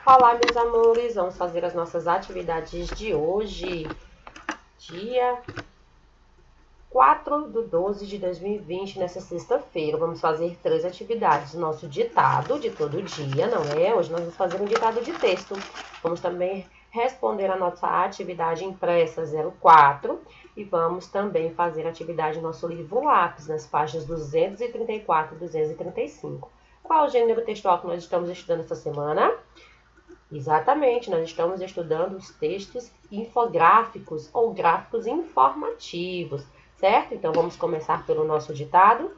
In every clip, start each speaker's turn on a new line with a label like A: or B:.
A: Olá, meus amores, vamos fazer as nossas atividades de hoje, dia 4/12/2020, nessa sexta-feira. Vamos fazer 3 atividades. Nosso ditado de todo dia, não é? Hoje nós vamos fazer um ditado de texto. Vamos também responder a nossa atividade impressa 04 e vamos também fazer a atividade no nosso livro lápis, nas páginas 234 e 235. Qual é o gênero textual que nós estamos estudando essa semana? Exatamente, nós estamos estudando os textos infográficos ou gráficos informativos, certo? Então, vamos começar pelo nosso ditado.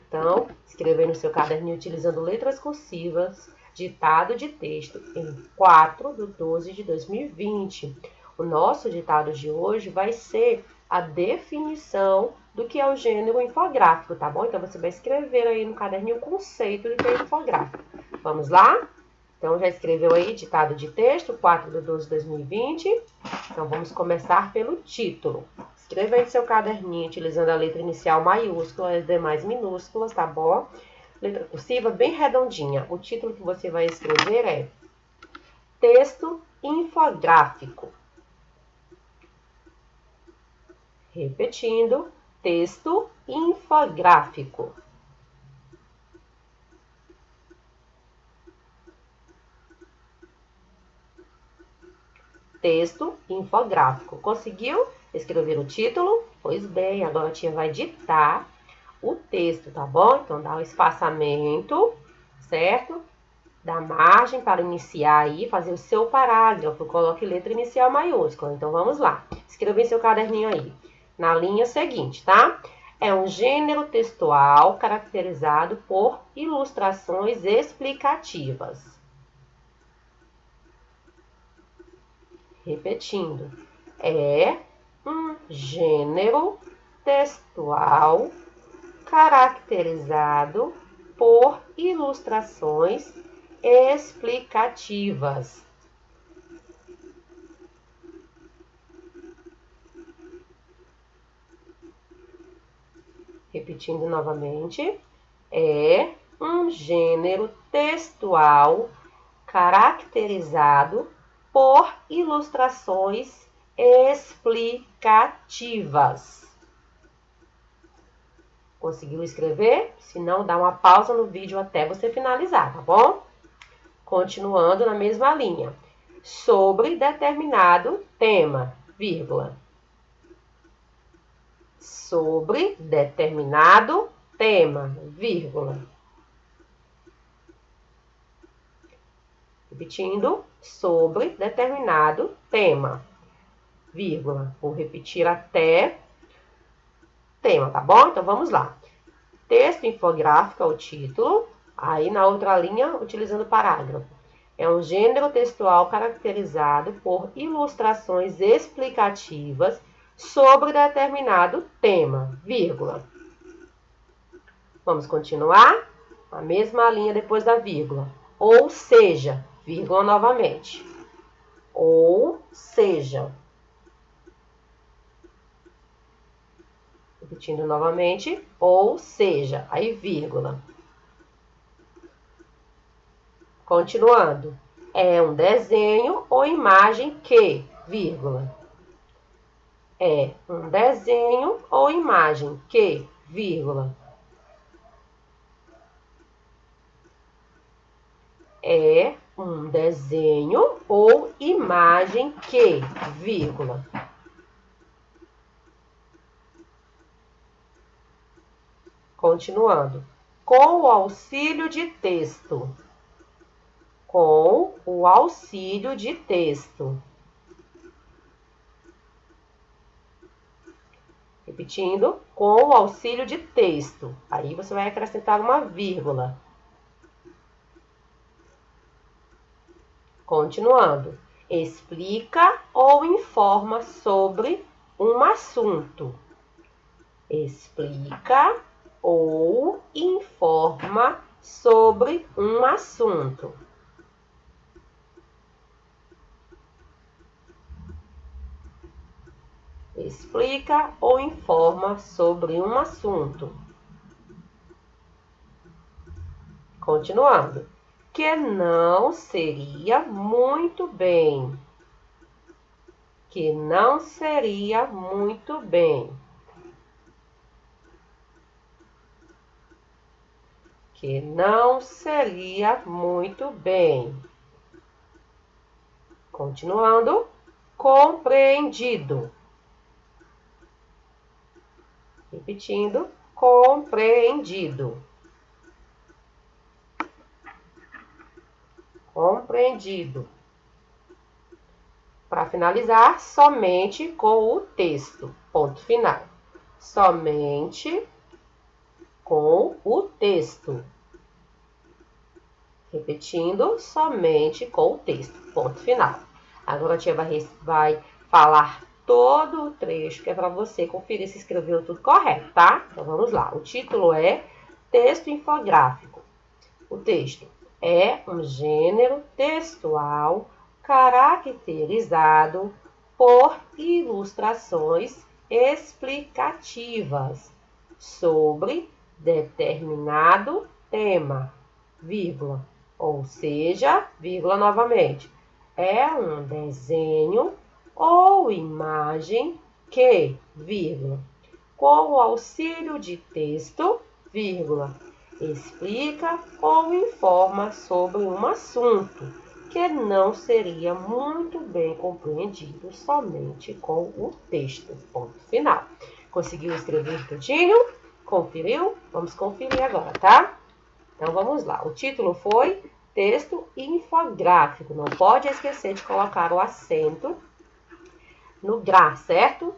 A: Então, escrever no seu caderninho utilizando letras cursivas, ditado de texto em 4/12/2020. O nosso ditado de hoje vai ser a definição do que é o gênero infográfico, tá bom? Então, você vai escrever aí no caderninho o conceito do que é infográfico. Vamos lá? Então, já escreveu aí ditado de texto, 4/12/2020. Então, vamos começar pelo título. Escreva aí no seu caderninho, utilizando a letra inicial maiúscula e as demais minúsculas, tá bom? Letra cursiva bem redondinha. O título que você vai escrever é Texto Infográfico. Repetindo, texto infográfico. Texto infográfico. Conseguiu escrever o título? Pois bem, agora a tia vai ditar o texto, tá bom? Então, dá o espaçamento, certo? Dá margem para iniciar aí, fazer o seu parágrafo. Coloque letra inicial maiúscula. Então, vamos lá. Escreva em seu caderninho aí, na linha seguinte, tá? É um gênero textual caracterizado por ilustrações explicativas. Repetindo, é um gênero textual caracterizado por ilustrações explicativas. Repetindo novamente, é um gênero textual caracterizado por ilustrações explicativas. Conseguiu escrever? Se não, dá uma pausa no vídeo até você finalizar, tá bom? Continuando na mesma linha. Sobre determinado tema, vírgula. Sobre determinado tema, vírgula. Repetindo, sobre determinado tema, vírgula. Vou repetir até tema, tá bom? Então, vamos lá. Texto infográfico é o título. Aí, na outra linha, utilizando o parágrafo. É um gênero textual caracterizado por ilustrações explicativas sobre determinado tema, vírgula. Vamos continuar? A mesma linha depois da vírgula. Ou seja, vírgula novamente. Ou seja. Repetindo novamente. Ou seja. Aí, vírgula. Continuando. É um desenho ou imagem que, vírgula. É um desenho ou imagem que, vírgula. É um desenho ou imagem que, vírgula. Continuando. Com o auxílio de texto. Com o auxílio de texto. Repetindo, com o auxílio de texto. Aí você vai acrescentar uma vírgula. Continuando. Explica ou informa sobre um assunto. Explica ou informa sobre um assunto. Explica ou informa sobre um assunto. Continuando. que não seria muito bem. Que não seria muito bem. Que não seria muito bem. Continuando. Compreendido. Repetindo. Compreendido. Compreendido. Para finalizar, somente com o texto. Ponto final. Somente com o texto. Repetindo, somente com o texto. Ponto final. Agora a tia vai falar todo o trecho, que é para você conferir se escreveu tudo correto, tá? Então vamos lá. O título é Texto Infográfico. O texto é um gênero textual caracterizado por ilustrações explicativas sobre determinado tema, vírgula, ou seja, vírgula novamente, é um desenho ou imagem que, vírgula, com o auxílio de texto, vírgula, explica ou informa sobre um assunto que não seria muito bem compreendido somente com o texto. Ponto final. Conseguiu escrever tudinho? Conferiu? Vamos conferir agora, tá? Então vamos lá. O título foi Texto Infográfico. Não pode esquecer de colocar o acento no gra, certo?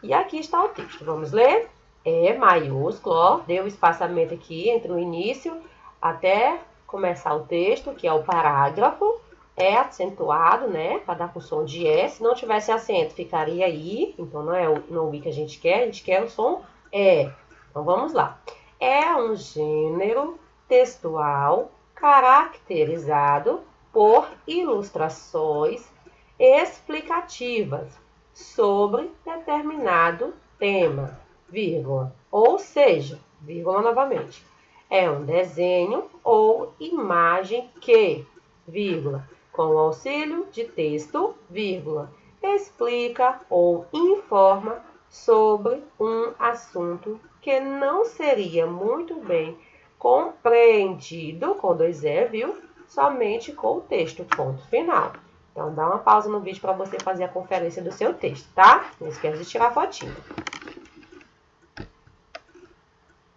A: E aqui está o texto. Vamos ler? É maiúsculo, ó, deu espaçamento aqui entre o início até começar o texto, que é o parágrafo. É acentuado, né, para dar com o som de E. Se não tivesse acento, ficaria I. Então, não é o I que a gente quer o som E. Então, vamos lá. É um gênero textual caracterizado por ilustrações explicativas sobre determinado tema, vírgula, ou seja, vírgula novamente, é um desenho ou imagem que, vírgula, com o auxílio de texto, vírgula, explica ou informa sobre um assunto que não seria muito bem compreendido, com 2 E, viu? Somente com o texto, ponto final. Então, dá uma pausa no vídeo para você fazer a conferência do seu texto, tá? Não esquece de tirar a fotinho.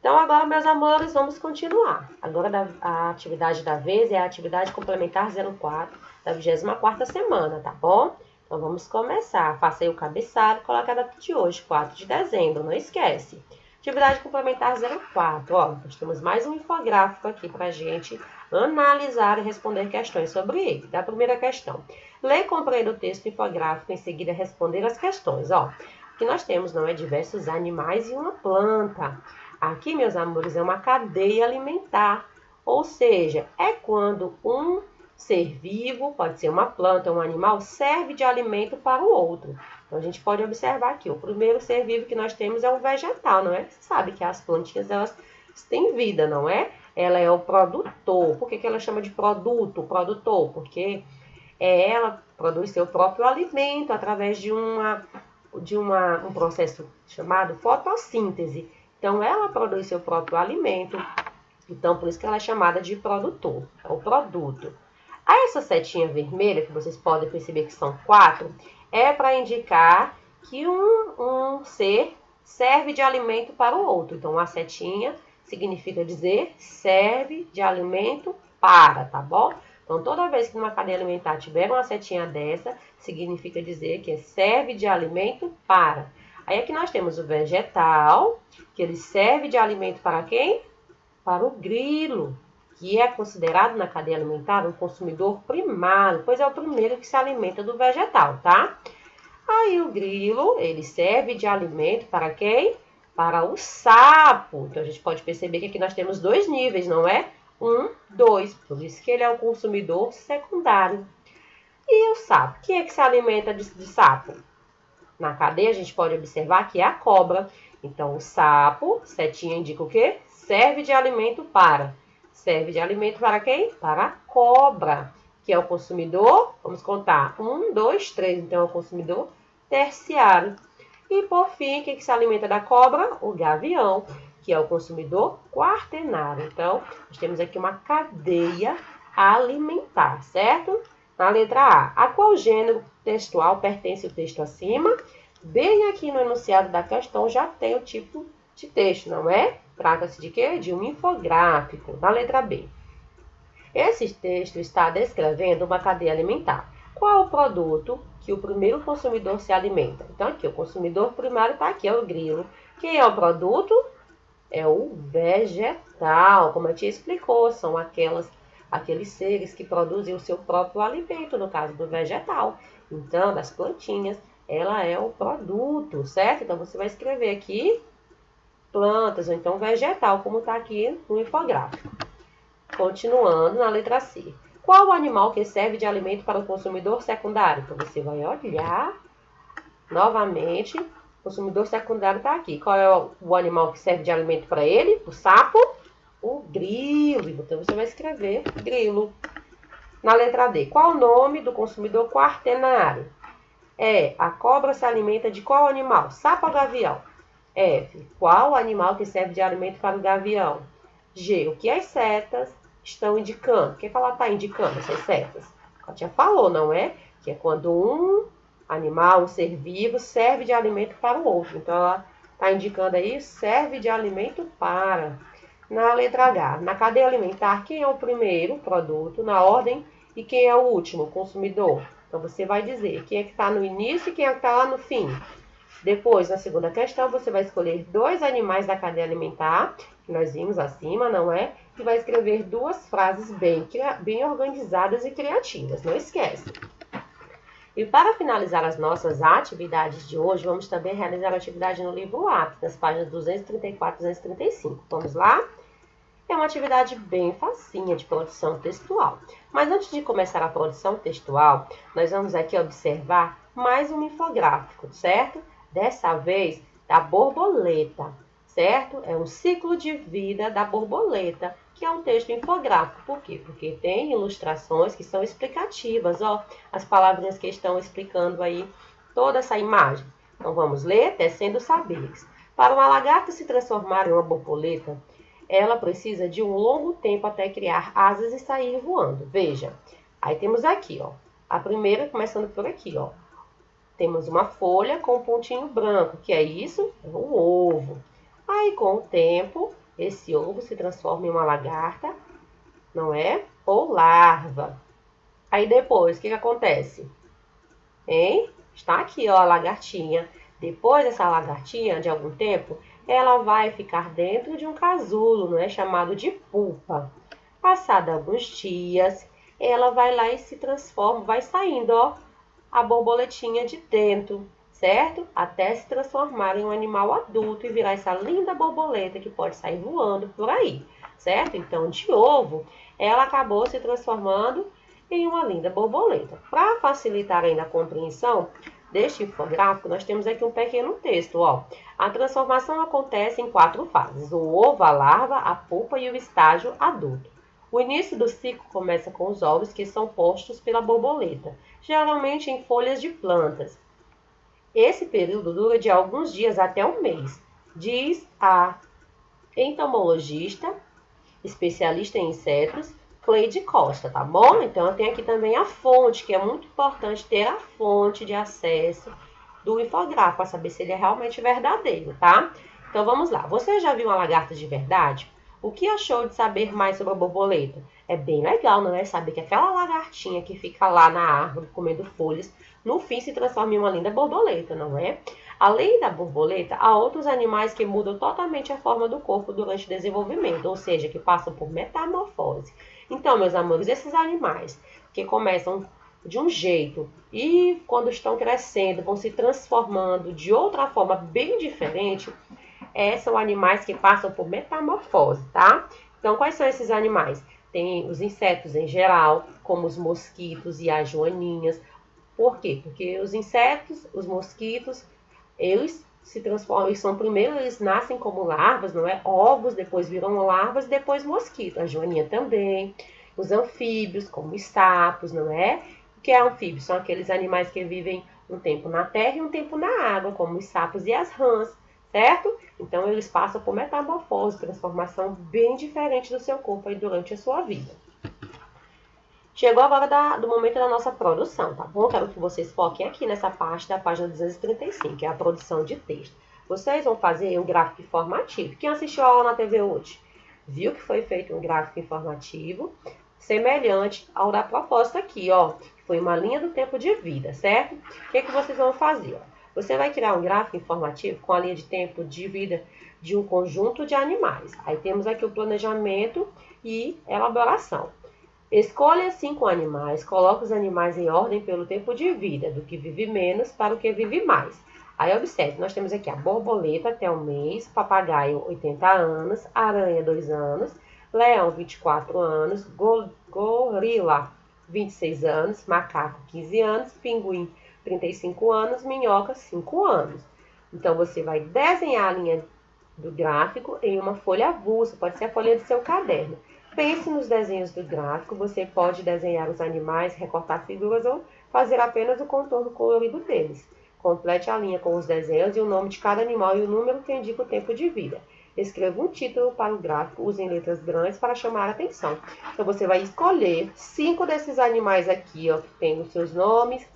A: Então, agora, meus amores, vamos continuar. Agora, a atividade da vez é a atividade complementar 04 da 24ª semana, tá bom? Então, vamos começar. Faça aí o cabeçalho e coloque a data de hoje, 4 de dezembro, não esquece. Atividade complementar 04, ó, nós temos mais um infográfico aqui pra gente analisar e responder questões sobre ele. Da primeira questão. Lê e compreenda o texto infográfico, em seguida responder as questões, ó. Aqui nós temos, não é, diversos animais e uma planta. Aqui, meus amores, é uma cadeia alimentar, ou seja, é quando um ser vivo, pode ser uma planta ou um animal, serve de alimento para o outro. Então, a gente pode observar aqui, o primeiro ser vivo que nós temos é o vegetal, não é? Você sabe que as plantinhas, elas têm vida, não é? Ela é o produtor. Por que ela chama de produto, produtor? Porque ela produz seu próprio alimento através de um processo chamado fotossíntese. Então, ela produz seu próprio alimento. Então, por isso que ela é chamada de produtor, é o produto. Aí, essa setinha vermelha, que vocês podem perceber que são 4, é para indicar que um ser serve de alimento para o outro. Então, a setinha significa dizer serve de alimento para, tá bom? Então, toda vez que numa cadeia alimentar tiver uma setinha dessa, significa dizer que serve de alimento para. Aí aqui nós temos o vegetal, que ele serve de alimento para quem? Para o grilo, que é considerado na cadeia alimentar um consumidor primário, pois é o primeiro que se alimenta do vegetal, tá? Aí o grilo, ele serve de alimento para quem? Para o sapo. Então a gente pode perceber que aqui nós temos 2 níveis, não é? 1, 2. Por isso que ele é um consumidor secundário. E o sapo? Quem é que se alimenta de sapo? Na cadeia a gente pode observar que é a cobra. Então o sapo, setinha indica o quê? Serve de alimento para. serve de alimento para quem? Para a cobra, que é o consumidor, vamos contar, 1, 2, 3, então é o consumidor terciário. E por fim, quem que se alimenta da cobra? O gavião, que é o consumidor quaternário. Então, nós temos aqui uma cadeia alimentar, certo? Na letra A qual gênero textual pertence o texto acima? Bem aqui no enunciado da questão já tem o tipo de texto, não é? Trata-se de quê? De um infográfico. Na letra B. Esse texto está descrevendo uma cadeia alimentar. Qual o produto que o primeiro consumidor se alimenta? Então, aqui, o consumidor primário está aqui, é o grilo. Quem é o produto? É o vegetal. Como a tia explicou, são aqueles seres que produzem o seu próprio alimento, no caso do vegetal. Então, das plantinhas, ela é o produto, certo? Então, você vai escrever aqui plantas, ou então vegetal, como está aqui no infográfico. Continuando na letra C. Qual o animal que serve de alimento para o consumidor secundário? Então, você vai olhar novamente. O consumidor secundário está aqui. Qual é o animal que serve de alimento para ele? O sapo? O grilo. Então, você vai escrever grilo. Na letra D. Qual o nome do consumidor quaternário? E. A cobra se alimenta de qual animal? Sapo ou gavião? F. Qual animal que serve de alimento para o gavião? G. O que as setas estão indicando? O que ela está indicando, essas setas? Ela já falou, não é? Que é quando um animal, um ser vivo, serve de alimento para o outro. Então, ela está indicando aí, serve de alimento para. Na letra H. Na cadeia alimentar, quem é o primeiro produto na ordem e quem é o último, consumidor? Então, você vai dizer quem é que está no início e quem é que está lá no fim. Depois, na segunda questão, você vai escolher 2 animais da cadeia alimentar, que nós vimos acima, não é? E vai escrever 2 frases bem organizadas e criativas, não esquece. E para finalizar as nossas atividades de hoje, vamos também realizar a atividade no livro A, nas páginas 234 e 235. Vamos lá? É uma atividade bem facinha de produção textual. Mas antes de começar a produção textual, nós vamos aqui observar mais um infográfico, certo? Dessa vez, da borboleta, certo? É um ciclo de vida da borboleta, que é um texto infográfico. Por quê? Porque tem ilustrações que são explicativas, ó, as palavrinhas que estão explicando aí toda essa imagem. Então, vamos ler, tecendo saberes. Para uma lagarta se transformar em uma borboleta, ela precisa de um longo tempo até criar asas e sair voando. Veja, aí temos aqui, ó, a primeira começando por aqui, ó. Temos uma folha com um pontinho branco, que é isso? É um ovo. Aí, com o tempo, esse ovo se transforma em uma lagarta, não é? Ou larva. Aí depois, o que acontece? Hein? Está aqui, ó, a lagartinha. Depois dessa lagartinha, de algum tempo, ela vai ficar dentro de um casulo, não é? Chamado de pupa. Passado alguns dias, ela vai lá e se transforma, vai saindo, ó, a borboletinha de dentro, certo? Até se transformar em um animal adulto e virar essa linda borboleta que pode sair voando por aí, certo? Então, de ovo, ela acabou se transformando em uma linda borboleta. Para facilitar ainda a compreensão deste infográfico, nós temos aqui um pequeno texto, ó. A transformação acontece em 4 fases: o ovo, a larva, a pupa e o estágio adulto. O início do ciclo começa com os ovos que são postos pela borboleta, geralmente em folhas de plantas. Esse período dura de alguns dias até um mês, diz a entomologista, especialista em insetos, Cleide Costa, tá bom? Então, eu tenho aqui também a fonte, que é muito importante ter a fonte de acesso do infográfico, para saber se ele é realmente verdadeiro, tá? Então, vamos lá. Você já viu uma lagarta de verdade? O que achou de saber mais sobre a borboleta? É bem legal, não é? Saber que aquela lagartinha que fica lá na árvore comendo folhas, no fim se transforma em uma linda borboleta, não é? Além da borboleta, há outros animais que mudam totalmente a forma do corpo durante o desenvolvimento, ou seja, que passam por metamorfose. Então, meus amores, esses animais que começam de um jeito e quando estão crescendo vão se transformando de outra forma bem diferente, são animais que passam por metamorfose, tá? Então, quais são esses animais? Tem os insetos em geral, como os mosquitos e as joaninhas. Por quê? Porque os insetos, os mosquitos, eles se transformam, eles são primeiro, eles nascem como larvas, não é? Ovos, depois viram larvas, depois mosquito. A joaninha também. Os anfíbios, como os sapos, não é? O que é anfíbio? São aqueles animais que vivem um tempo na terra e um tempo na água, como os sapos e as rãs, certo? Então, eles passam por metamorfose, transformação bem diferente do seu corpo aí durante a sua vida. Chegou agora do momento da nossa produção, tá bom? Quero que vocês foquem aqui nessa parte da página 235, que é a produção de texto. Vocês vão fazer um gráfico informativo. Quem assistiu a aula na TV hoje viu que foi feito um gráfico informativo semelhante ao da proposta aqui, ó. Foi uma linha do tempo de vida, certo? O que vocês vão fazer? Ó? Você vai criar um gráfico informativo com a linha de tempo de vida de um conjunto de animais. Aí temos aqui o planejamento e elaboração. Escolha 5 animais, coloque os animais em ordem pelo tempo de vida, do que vive menos para o que vive mais. Aí observe, nós temos aqui a borboleta até um mês, papagaio 80 anos, aranha 2 anos, leão 24 anos, gorila 26 anos, macaco 15 anos, pinguim 35 anos, minhoca 5 anos. Então você vai desenhar a linha do gráfico em uma folha avulsa, pode ser a folha do seu caderno. Pense nos desenhos do gráfico, você pode desenhar os animais, recortar figuras ou fazer apenas o contorno colorido deles. Complete a linha com os desenhos e o nome de cada animal e o número que indica o tempo de vida. Escreva um título para o gráfico, use em letras grandes para chamar a atenção. Então, você vai escolher 5 desses animais aqui, ó, que tem os seus nomes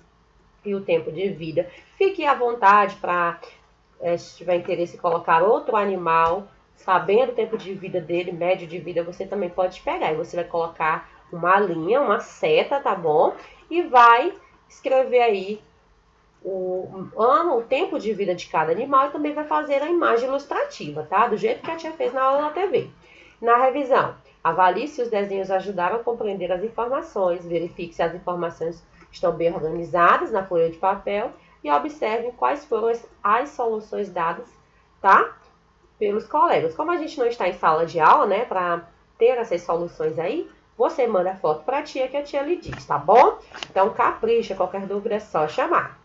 A: e o tempo de vida. Fique à vontade para, se tiver interesse em colocar outro animal, sabendo o tempo de vida dele, médio de vida, você também pode pegar. E você vai colocar uma linha, uma seta, tá bom? E vai escrever aí o ano, o tempo de vida de cada animal e também vai fazer a imagem ilustrativa, tá? Do jeito que a tia fez na aula na TV. Na revisão, avalie se os desenhos ajudaram a compreender as informações, verifique se as informações estão bem organizadas na folha de papel e observe quais foram as soluções dadas, tá? Pelos colegas. Como a gente não está em sala de aula, né, para ter essas soluções aí, você manda a foto para a tia que a tia lhe diz, tá bom? Então, capricha, qualquer dúvida é só chamar.